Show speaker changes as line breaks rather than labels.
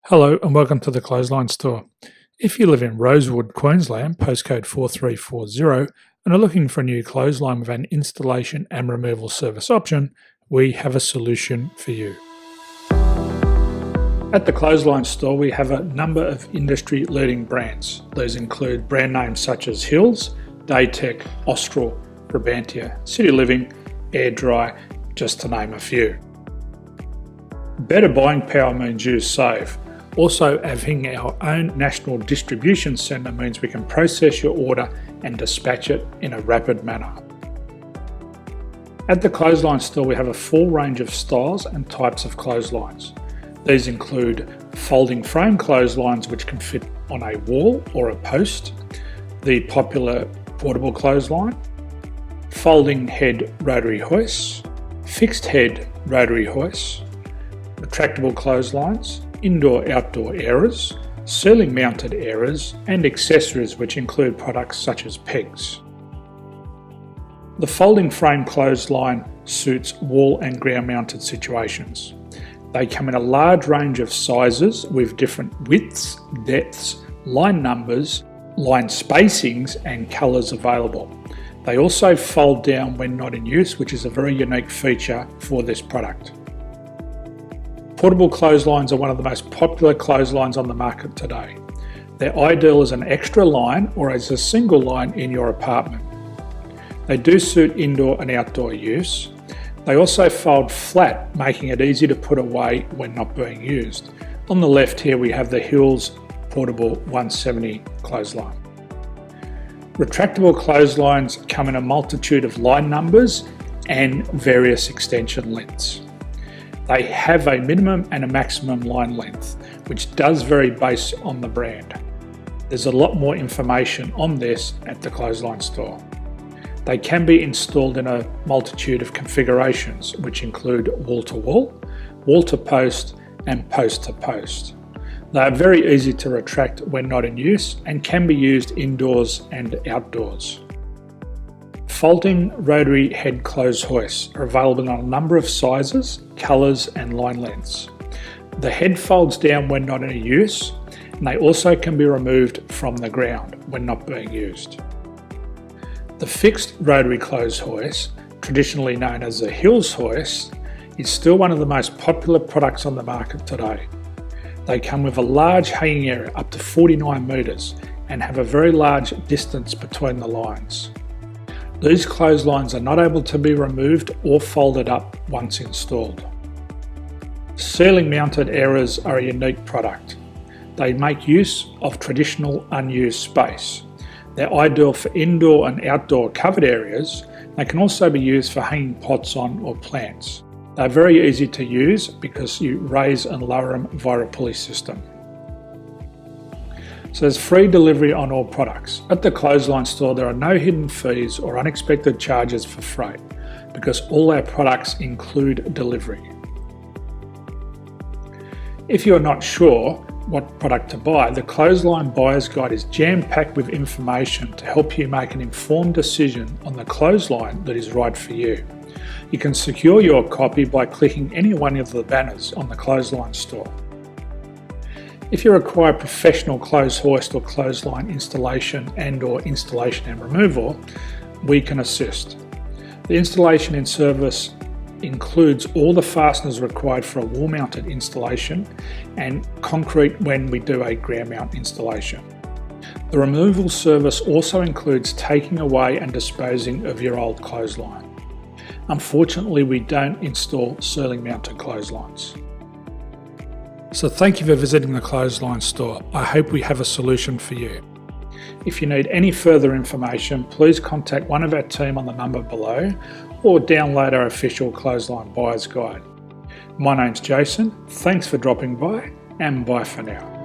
Hello and welcome to the Clothesline Store. If you live in Rosewood, Queensland, postcode 4340, and are looking for a new clothesline with an installation and removal service option, we have a solution for you. At the Clothesline Store, we have a number of industry-leading brands. These include brand names such as Hills, Daytech, Austral, Brabantia, City Living, Air Dry, just to name a few. Better buying power means you save. Also, having our own national distribution centre means we can process your order and dispatch it in a rapid manner. At the Clothesline Store, we have a full range of styles and types of clotheslines. These include folding frame clotheslines which can fit on a wall or a post, the popular portable clothesline, folding head rotary hoists, fixed head rotary hoists, retractable clotheslines, indoor-outdoor airers, ceiling mounted airers, and accessories which include products such as pegs. The folding frame clothesline suits wall and ground mounted situations. They come in a large range of sizes with different widths, depths, line numbers, line spacings and colours available. They also fold down when not in use, which is a very unique feature for this product. Portable clotheslines are one of the most popular clotheslines on the market today. They're ideal as an extra line or as a single line in your apartment. They do suit indoor and outdoor use. They also fold flat, making it easy to put away when not being used. On the left here we have the Hills Portable 170 clothesline. Retractable clotheslines come in a multitude of line numbers and various extension lengths. They have a minimum and a maximum line length, which does vary based on the brand. There's a lot more information on this at the Clothesline Store. They can be installed in a multitude of configurations, which include wall-to-wall, wall-to-post, and post-to-post. They are very easy to retract when not in use and can be used indoors and outdoors. Folding rotary head clothes hoists are available in a number of sizes, colours and line lengths. The head folds down when not in use, and they also can be removed from the ground when not being used. The fixed rotary clothes hoist, traditionally known as the Hills hoist, is still one of the most popular products on the market today. They come with a large hanging area up to 49 metres and have a very large distance between the lines. These clotheslines are not able to be removed or folded up once installed. Ceiling mounted airers are a unique product. They make use of traditional unused space. They're ideal for indoor and outdoor covered areas. They can also be used for hanging pots on or plants. They're very easy to use because you raise and lower them via a pulley system. So there's free delivery on all products. At the Clothesline Store, there are no hidden fees or unexpected charges for freight because all our products include delivery. If you're not sure what product to buy, the Clothesline Buyer's Guide is jam-packed with information to help you make an informed decision on the clothesline that is right for you. You can secure your copy by clicking any one of the banners on the Clothesline Store. If you require professional clothes hoist or clothesline installation and removal, we can assist. The installation and service includes all the fasteners required for a wall mounted installation and concrete when we do a ground mount installation. The removal service also includes taking away and disposing of your old clothesline. Unfortunately, we don't install ceiling mounted clotheslines. So thank you for visiting the Clothesline Store. I hope we have a solution for you. If you need any further information, please contact one of our team on the number below or download our official Clothesline Buyer's Guide. My name's Jason, thanks for dropping by and bye for now.